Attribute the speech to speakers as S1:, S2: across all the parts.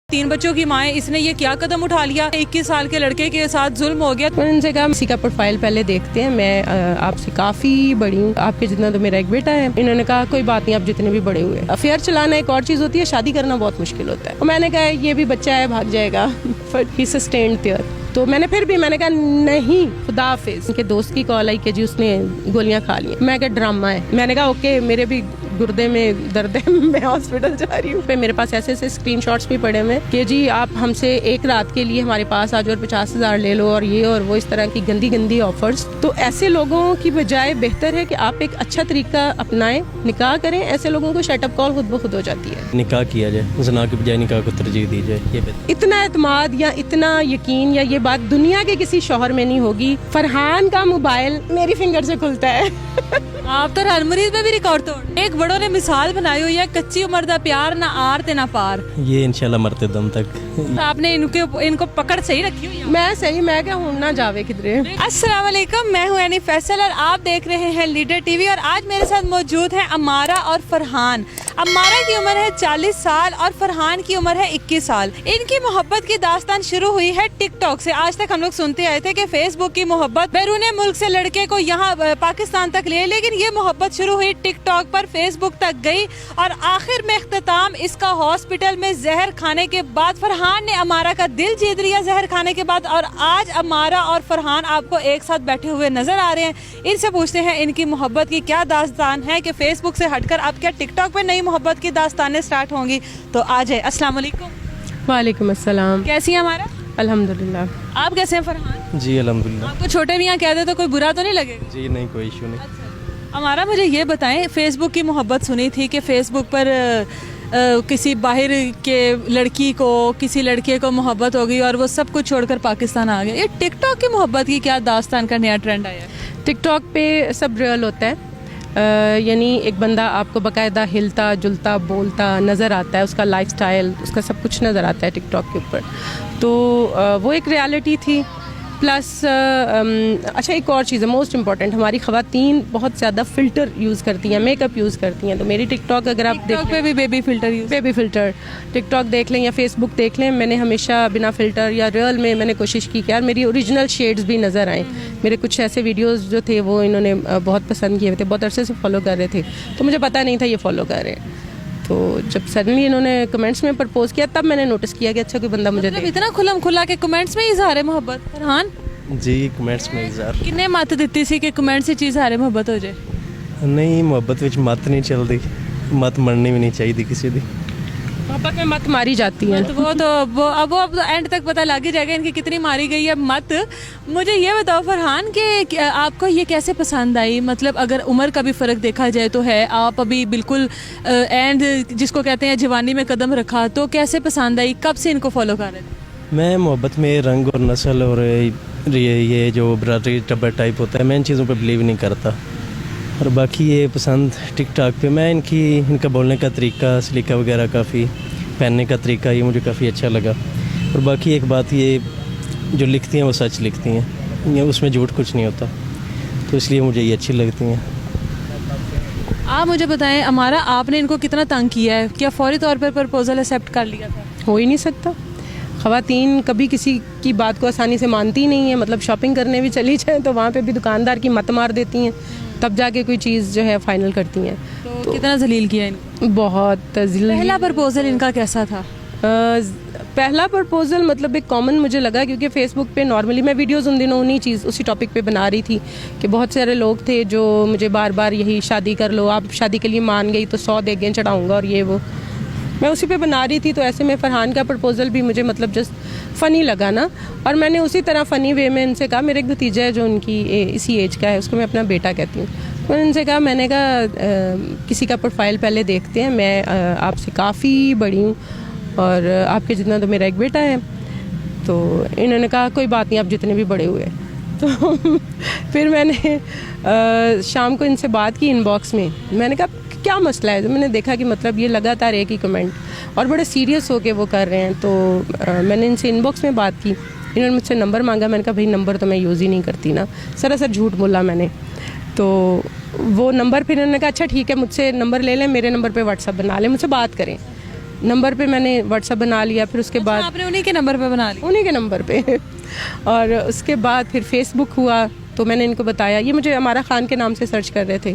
S1: 3 बच्चों की माँ है, इसने ये क्या कदम उठा लिया, 21 साल के लड़के के साथ जुल्म हो गया।
S2: मैंने उनसे कहा किसी का प्रोफाइल पहले देखते हैं, मैं आपसे काफ़ी बड़ी हूँ, आपके जितना तो मेरा एक बेटा है। इन्होंने कहा कोई बात नहीं, आप जितने भी बड़े हुए। अफेयर चलाना एक और चीज़ होती है, शादी करना बहुत मुश्किल होता है। और मैंने कहा ये भी बच्चा है, भाग जाएगा, बट ही सस्टेन्ड देयर। तो मैंने कहा नहीं, खुदा हाफिज। उनके दोस्त की कॉल आई कि जी उसने गोलियां खा ली। मैं क्या ड्रामा है। मैंने कहा ओके, मेरे भी गुर्दे में दर्द है, मैं हॉस्पिटल जा रही हूँ। मेरे पास ऐसे स्क्रीनशॉट्स भी पड़े हुए कि जी आप हमसे एक रात के लिए हमारे पास आ जाओ और 50,000 ले लो और ये और वो, इस तरह की गंदी गंदी ऑफर्स। तो ऐसे लोगों की बजाय बेहतर है कि आप एक अच्छा तरीका अपनाएं, निकाह करें। ऐसे लोगों को शटअप कॉल खुद ब खुद हो जाती है।
S3: निकाह किया जाए, ज़ना के बजाय निकाह को तरजीह दी जाए, ये बेहतर।
S2: इतना एतमाद या इतना यकीन या ये बात दुनिया के किसी शौहर में नहीं होगी। फरहान का मोबाइल मेरी फिंगर से खुलता है।
S1: आप तो हर मरीज में भी रिकॉर्ड तोड़। एक बड़ों ने मिसाल बनाई हुई है, कच्ची उम्र दा प्यार ना आर ते ना पार।
S3: ये इंशाल्लाह मरते दम तक।
S1: आपने इनको पकड़ सही रखी हुई है।
S2: मैं क्या हूँ ना जावे किधरे।
S1: अस्सलाम वालेकुम, मैं हूँ एनी फैसल और आप देख रहे हैं लीडर टीवी। और आज मेरे साथ मौजूद हैं अमारा और फरहान। अमारा की उम्र है 40 साल और फरहान की उम्र है 21 साल। इनकी मोहब्बत की दास्तान शुरू हुई है टिकटॉक से। आज तक हम लोग सुनते आए थे कि फेसबुक की मोहब्बत बैरून मुल्क से लड़के को यहाँ पाकिस्तान तक ले, लेकिन ये मोहब्बत शुरू हुई टिकटॉक पर, फेसबुक तक गई और आखिर में इख्तिताम इसका हॉस्पिटल में जहर खाने के बाद। फरहान ने अमारा का दिल जीत लिया जहर खाने के बाद और आज अमारा और फरहान आपको एक साथ बैठे हुए नजर आ रहे हैं। इनसे पूछते हैं इनकी मोहब्बत की क्या दास्तान है कि फेसबुक से हटकर अब क्या टिकटॉक पे नई मोहब्बत की दास्तानें स्टार्ट होंगी। तो आ जाए। अस्सलाम वालेकुम।
S2: वालेकुम अस्सलाम।
S1: कैसी है अमारा?
S2: अल्हम्दुलिल्लाह।
S1: आप कैसे हैं फरहान?
S3: जी अल्हम्दुलिल्लाह।
S1: आपको छोटे मियाँ कह दे तो कोई बुरा तो नहीं लगेगा?
S3: जी नहीं, कोई इशू नहीं।
S1: हमारा मुझे ये बताएं, फेसबुक की मोहब्बत सुनी थी कि फेसबुक पर किसी बाहर के लड़की को, किसी लड़के को मोहब्बत हो गई और वो सब कुछ छोड़कर पाकिस्तान आ गए। ये टिकटॉक की मोहब्बत की क्या दास्तान का नया ट्रेंड आया है?
S2: टिकटॉक पे सब रियल होता है। यानी एक बंदा आपको बाकायदा हिलता जुलता बोलता नज़र आता है, उसका लाइफस्टाइल, उसका सब कुछ नज़र आता है टिकटॉक के ऊपर। तो वो एक रियलिटी थी। प्लस अच्छा एक और चीज़ है मोस्ट इम्पॉर्टेंट, हमारी ख़वातीन बहुत ज़्यादा फ़िल्टर यूज़ करती हैं, मेकअप यूज़ करती हैं। तो मेरी टिकटॉक अगर आप देख
S1: पे भी बेबी फ़िल्टर
S2: टिकटॉक देख लें या फेसबुक देख लें, मैंने हमेशा बिना फ़िल्टर या रियल में मैंने कोशिश की कि यार मेरी ओरिजिनल शेड्स भी नज़र आएँ। मेरे कुछ ऐसे वीडियोस जो थे वो इन्होंने बहुत पसंद किए थे, बहुत अरसे से फॉलो कर रहे थे, तो मुझे पता नहीं था ये फॉलो कर रहे हैं। तो जब सडनली इन्होंने कमेंट्स में प्रपोज किया तब मैंने नोटिस किया कि अच्छा कोई बंदा मुझे
S1: मतलब इतना खुलम खुला के कमेंट्स में इजहार है मोहब्बत। फरहान
S3: जी कमेंट्स में इज़हार
S1: किन्ने मत दित्ती सी कि कमेंट से चीज़ हारे मोहब्बत हो जाए?
S3: नहीं, मुहब्बत विच मत नहीं चलती, मत मरनी भी नहीं चाहिए किसी दी।
S2: मोहब्बत में मत मारी जाती है।
S1: तो वो एंड तक पता लग ही जाएगा इनकी कितनी मारी गई है मत। मुझे ये बताओ फरहान कि आपको ये कैसे पसंद आई? मतलब अगर उम्र का भी फ़र्क देखा जाए तो है, आप अभी बिल्कुल एंड जिसको कहते हैं जवानी में कदम रखा, तो कैसे पसंद आई? कब से इनको फॉलो कर रहे थे?
S3: मैं मोहब्बत में रंग और नस्ल और ये जो बरादरी टब्बर टाइप होता है, मैं इन चीज़ों पे बिलीव नहीं करता। और बाकी ये पसंद टिकटॉक पे मैं इनका बोलने का तरीका, सलीका वगैरह, काफ़ी पहनने का तरीका, ये मुझे काफ़ी अच्छा लगा। और बाकी एक बात, ये जो लिखती हैं वो सच लिखती हैं, ये उसमें झूठ कुछ नहीं होता, तो इसलिए मुझे ये अच्छी लगती हैं।
S1: आप मुझे बताएं अमारा, आपने इनको कितना तंग किया है? क्या फौरी तौर पर प्रपोजल एक्सेप्ट कर लिया था?
S2: हो ही नहीं सकता। ख़वातीन कभी किसी की बात को आसानी से मानती नहीं है। मतलब शॉपिंग करने भी चली जाए तो वहाँ पे भी दुकानदार की मत मार देती हैं, तब जाके कोई चीज़ जो है फाइनल करती हैं।
S1: तो कितना जलील किया इनको?
S2: बहुत
S1: पहला प्रपोजल इनका कैसा था?
S2: पहला प्रपोजल मतलब एक कॉमन मुझे लगा, क्योंकि फेसबुक पे नॉर्मली मैं वीडियोस उन दिनों उसी टॉपिक पे बना रही थी कि बहुत सारे लोग थे जो मुझे बार बार यही शादी कर लो, आप शादी के लिए मान गई तो 100 देगें चढ़ाऊँगा और ये वो, मैं उसी पे बना रही थी। तो ऐसे में फरहान का प्रपोज़ल भी मुझे मतलब जस्ट फ़नी लगा ना, और मैंने उसी तरह फ़नी वे में इनसे कहा, मेरा एक भतीजा है जो उनकी इसी एज का है, उसको मैं अपना बेटा कहती हूँ। मैंने इनसे कहा, मैंने कहा किसी का प्रोफाइल पहले देखते हैं, मैं आपसे काफ़ी बड़ी हूँ और आपके जितना तो मेरा एक बेटा है। तो इन्होंने कहा कोई बात नहीं, आप जितने भी बड़े हुए। तो फिर मैंने शाम को इनसे बात की इनबॉक्स में, मैंने कहा क्या मसला है? तो मैंने देखा कि मतलब ये लगातार एक ही कमेंट और बड़े सीरियस होके वो कर रहे हैं। तो मैंने इनसे इनबॉक्स में बात की, इन्होंने मुझसे नंबर मांगा। मैंने कहा भाई नंबर तो मैं यूज़ ही नहीं करती ना, सरासर झूठ बोला मैंने। तो वो नंबर फिर इन्होंने कहा अच्छा ठीक है, मुझसे नंबर ले लें, मेरे नंबर पे व्हाट्सअप बना लें, मुझसे बात करें। नंबर पे मैंने व्हाट्सअप बना लिया, फिर उसके बाद
S1: आपने उन्हीं के नंबर पे बना लिया?
S2: उन्हीं के नंबर पे और उसके बाद फिर फेसबुक हुआ, तो मैंने इनको बताया, ये मुझे अमारा ख़ान के नाम से सर्च कर रहे थे,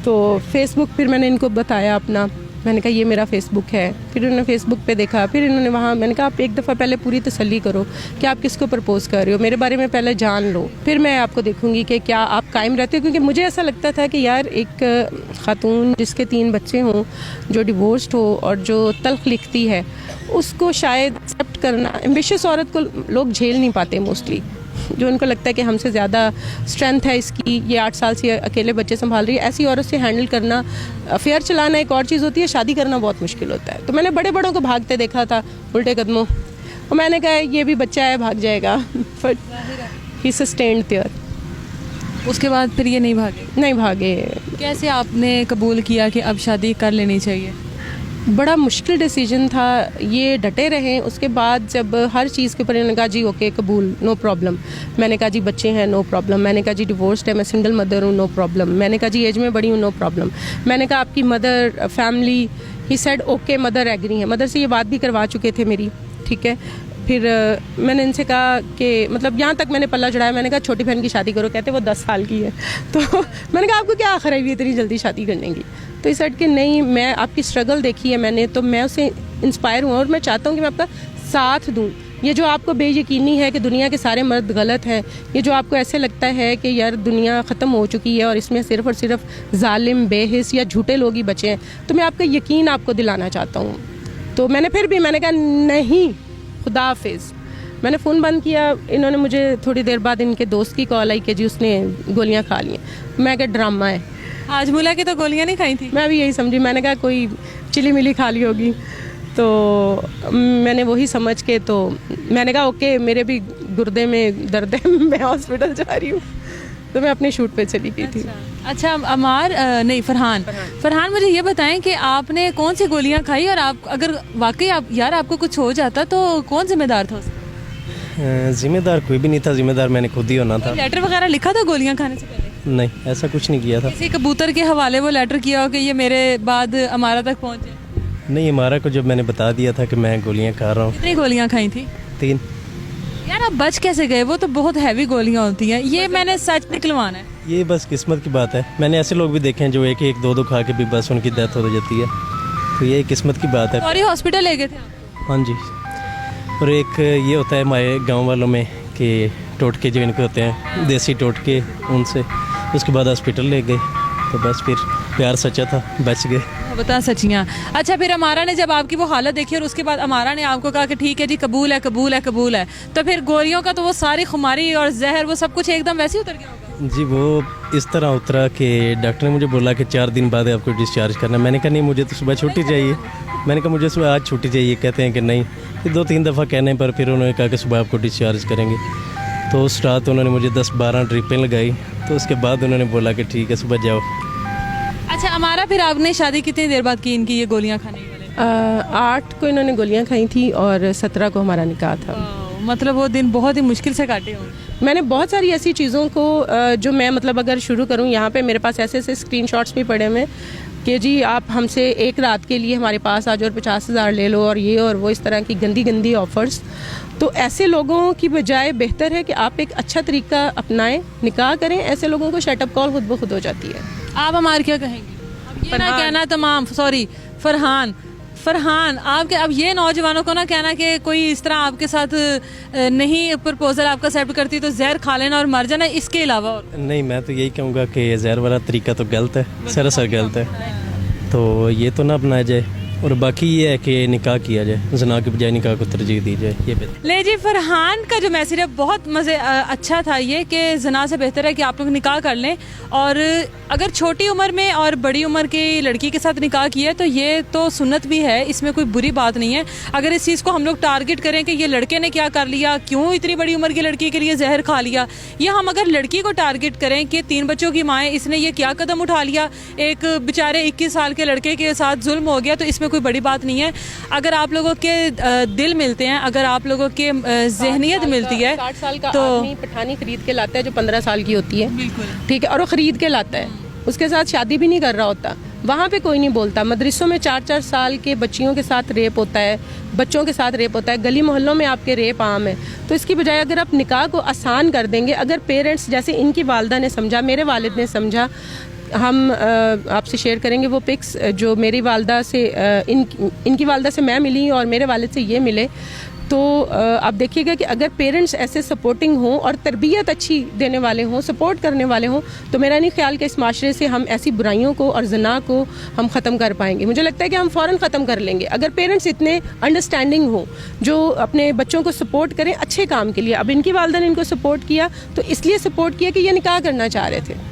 S2: तो फेसबुक फिर मैंने इनको बताया अपना, मैंने कहा ये मेरा फेसबुक है। फिर उन्होंने फेसबुक पे देखा, फिर इन्होंने वहाँ, मैंने कहा आप एक दफ़ा पहले पूरी तसल्ली करो कि आप किसको प्रपोज़ कर रहे हो, मेरे बारे में पहले जान लो, फिर मैं आपको देखूंगी कि क्या आप कायम रहते हो। क्योंकि मुझे ऐसा लगता था कि यार एक ख़ातून जिसके 3 बच्चे हों, जो डिवोर्स्ड हो और जो तल्ख लिखती है, उसको शायद एक्सेप्ट करना, एम्बिशियस औरत को लोग झेल नहीं पाते मोस्टली, जो उनको लगता है कि हमसे ज़्यादा स्ट्रेंथ है इसकी, ये 8 साल से अकेले बच्चे संभाल रही है, ऐसी औरत से हैंडल करना, अफेयर चलाना एक और चीज़ होती है, शादी करना बहुत मुश्किल होता है। तो मैंने बड़े बड़ों को भागते देखा था उल्टे कदमों, और मैंने कहा ये भी बच्चा है, भाग जाएगा, बट ही सस्टेन्ड देयर।
S1: उसके बाद फिर ये नहीं भागे? कैसे आपने कबूल किया कि अब शादी कर लेनी चाहिए?
S2: बड़ा मुश्किल डिसीजन था, ये डटे रहे। उसके बाद जब हर चीज़ के ऊपर इन्होंने कहा जी ओके कबूल, नो प्रॉब्लम, मैंने कहा जी बच्चे हैं, नो प्रॉब्लम, मैंने कहा जी डिवोर्स्ड है, मैं सिंगल मदर हूँ, नो प्रॉब्लम, मैंने कहा जी एज में बड़ी हूँ, नो प्रॉब्लम, मैंने कहा आपकी mother family, he said okay, mother agree है, मदर से ये बात भी करवा चुके थे मेरी, ठीक है। फिर मैंने इनसे कहा कि मतलब यहाँ तक मैंने पल्ला चढ़ाया, मैंने कहा छोटी बहन की शादी करो, कहते वो 10 साल की है, तो मैंने कहा आपको क्या आखिर है इतनी जल्दी शादी करने की, तो इस सेट कि नहीं, मैं आपकी स्ट्रगल देखी है मैंने, तो मैं उससे इंस्पायर हूँ और मैं चाहता हूँ कि मैं आपका साथ दूँ। ये जो आपको बेयकीनी है कि दुनिया के सारे मर्द गलत हैं, ये जो आपको ऐसे लगता है कि यार दुनिया ख़त्म हो चुकी है और इसमें सिर्फ़ और सिर्फ जालिम, बेहिस या झूठे लोग ही बचे हैं, तो मैं आपका यकीन आपको दिलाना चाहता हूँ। तो मैंने फिर भी मैंने कहा नहीं, खुदा हाफिज़, मैंने फ़ोन बंद किया। इन्होंने मुझे थोड़ी देर बाद इनके दोस्त की कॉल आई कि जी उसने गोलियाँ खा ली हैं। मैं क्या ड्रामा है,
S1: हाजमुला की तो गोलियाँ नहीं खाई थी?
S2: मैं भी यही समझी, मैंने कहा कोई चिली मिली खा ली होगी, तो मैंने वही समझ के, तो मैंने कहा ओके मेरे भी गुर्दे में दर्द है, मैं हॉस्पिटल जा रही हूँ, तो मैं अपने शूट पे चली गई थी।
S1: अच्छा अमार नहीं फरहान मुझे ये बताएं कि आपने कौन सी गोलियां खाई, और आप अगर वाकई आप यार आपको कुछ हो जाता तो कौन जिम्मेदार था उसका?
S3: जिम्मेदार कोई भी नहीं था, जिम्मेदार मैंने खुद ही होना था।
S1: लेटर वगैरह लिखा था गोलियां खाने से पहले?
S3: नहीं, ऐसा कुछ नहीं किया था।
S1: किसी कबूतर के हवाले वो लेटर किया हो कि ये मेरे बाद अमारा तक पहुंचे?
S3: नहीं, हमारा को जब मैंने बता दिया था कि मैं गोलियां खा रहा हूँ।
S1: कितनी गोलियां खाई थी?
S3: 3।
S1: यार आप बच कैसे गए? वो तो बहुत हैवी गोलियां होती हैं, ये मैंने सच निकलवाना है।
S3: ये बस किस्मत की बात है, मैंने ऐसे लोग भी देखे हैं जो 1-1, 2-2 खा के भी बस उनकी डेथ हो जाती है, तो ये किस्मत की बात है।
S1: और ये हॉस्पिटल ले गए थे आपको?
S3: हाँ जी। और एक ये होता है हमारे गांव वालों में कि टोटके जो इनके होते हैं, देसी टोटके, उनसे उसके बाद हॉस्पिटल ले गए, तो बस फिर प्यार सच्चा था, बच गए।
S1: बता सचियाँ। अच्छा फिर अमारा ने जब आपकी वो हालत देखी और उसके बाद अमारा ने आपको कहा कि ठीक है जी कबूल है कबूल है कबूल है, तो फिर गोलियों का तो वो सारी खुमारी और जहर वो सब कुछ एकदम वैसे ही उतर गया होगा?
S3: जी वो इस तरह उतरा कि डॉक्टर ने मुझे बोला कि 4 दिन बाद आपको डिस्चार्ज करना। मैंने कहा नहीं, मुझे तो सुबह छुट्टी चाहिए। मैंने कहा मुझे सुबह आज छुट्टी चाहिए, कहते हैं कि नहीं। फिर 2-3 दफ़ा कहने पर फिर उन्होंने कहा कि सुबह आपको डिस्चार्ज करेंगे। तो उस रात उन्होंने मुझे 10-12 ड्रिपें लगाई, तो उसके बाद उन्होंने बोला कि ठीक है सुबह जाओ।
S1: अच्छा अमारा फिर आपने शादी कितनी देर बाद की इनकी ये गोलियां खाने वाले?
S2: 8 को इन्होंने गोलियां खाई थी और 17 को हमारा निकाह था।
S1: मतलब वो दिन बहुत ही मुश्किल से काटे होंगे।
S2: मैंने बहुत सारी ऐसी चीज़ों को जो मैं मतलब अगर शुरू करूं, यहाँ पे मेरे पास ऐसे ऐसे स्क्रीनशॉट्स भी पड़े हुए कि जी आप हमसे एक रात के लिए हमारे पास आ जाओ और 50,000 ले लो और ये और वो, इस तरह की गंदी गंदी ऑफ़र्स। तो ऐसे लोगों की बजाय बेहतर है कि आप एक अच्छा तरीका अपनाएं, निकाह करें। ऐसे लोगों को शटअप कॉल खुद ब खुद हो जाती है।
S1: आप हमारे क्या कहेंगे? अब ये ना कहना तमाम, सॉरी फरहान आपके, अब ये नौजवानों को ना कहना कि कोई इस तरह आपके साथ नहीं प्रपोजल आपका एक्सेप्ट करती तो जहर खा लेना और मर जाना, इसके अलावा और
S3: नहीं, मैं तो यही कहूँगा कि जहर वाला तरीका तो गलत है, सरासर गलत है, तो ये तो ना अपनाया जाए। और बाकी ये है कि निकाह किया जाए, ज़ना के बजाय निकाह को तरजीह दी जाए, ये बेहतर।
S1: ले जी फरहान का जो मैसेज है बहुत अच्छा था ये कि ज़ना से बेहतर है कि आप लोग निकाह कर लें, और अगर छोटी उम्र में और बड़ी उम्र की लड़की के साथ निकाह किया तो ये तो सुन्नत भी है, इसमें कोई बुरी बात नहीं है। अगर इस चीज़ को हम लोग टारगेट करें कि ये लड़के ने क्या कर लिया, क्यों इतनी बड़ी उम्र की लड़की के लिए जहर खा लिया, या हम अगर लड़की को टारगेट करें कि 3 बच्चों की माँ है, इसने ये क्या कदम उठा लिया, एक बेचारे 21 साल के लड़के के साथ जुल्म हो गया, तो इसमें कोई बड़ी बात नहीं है। अगर आप लोगों के दिल मिलते हैं, अगर आप लोगों के जहनियत मिलती है,
S2: 60 साल का
S1: तो
S2: आदमी पठानी खरीद के लाता है जो 15 साल की होती है,
S1: बिल्कुल
S2: ठीक है, और वो खरीद के लाता है, उसके साथ शादी भी नहीं कर रहा होता, वहाँ पे कोई नहीं बोलता। मदरसों में 4-4 साल के बच्चियों के साथ रेप होता है, बच्चों के साथ रेप होता है, गली मोहल्लों में आपके रेप आम है। तो इसकी बजाय अगर आप निकाह को आसान कर देंगे, अगर पेरेंट्स जैसे इनकी वालदा ने समझा, मेरे वालिद ने समझा, हम आपसे शेयर करेंगे वो पिक्स जो मेरी वालदा से इनकी वालदा से मैं मिली और मेरे वालिद से ये मिले। तो आप देखिएगा कि अगर पेरेंट्स ऐसे सपोर्टिंग हों और तरबियत अच्छी देने वाले हों, सपोर्ट करने वाले हों, तो मेरा नहीं ख्याल कि इस माशरे से हम ऐसी बुराइयों को और जना को हम ख़त्म कर पाएंगे। मुझे लगता है कि हम फ़ौरन ख़त्म कर लेंगे अगर पेरेंट्स इतने अंडरस्टैंडिंग हों, जो अपने बच्चों को सपोर्ट करें अच्छे काम के लिए। अब इनकी वालदा ने इनको सपोर्ट किया तो इसलिए सपोर्ट किया कि ये निकाह करना चाह रहे थे।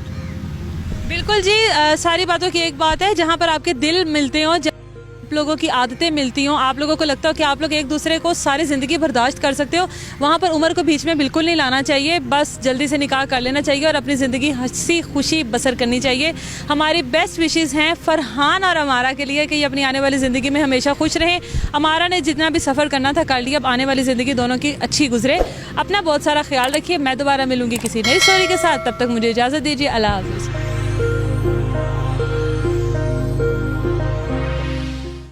S1: बिल्कुल जी, सारी बातों की एक बात है, जहाँ पर आपके दिल मिलते हों, आप लोगों की आदतें मिलती हों, आप लोगों को लगता हो कि आप लोग एक दूसरे को सारी ज़िंदगी बर्दाश्त कर सकते हो, वहाँ पर उम्र को बीच में बिल्कुल नहीं लाना चाहिए। बस जल्दी से निकाह कर लेना चाहिए और अपनी ज़िंदगी हंसी खुशी बसर करनी चाहिए। हमारी बेस्ट विशेज़ हैं फरहान और अमारा के लिए कि ये अपनी आने वाली ज़िंदगी में हमेशा खुश रहें। अमारा ने जितना भी सफ़र करना था कर लिया, अब आने वाली ज़िंदगी दोनों की अच्छी गुजरे। अपना बहुत सारा ख्याल रखिए। मैं दोबारा मिलूँगी किसी नई स्टोरी के साथ, तब तक मुझे इजाज़त दीजिए। अल्लाह हाफ़िज़।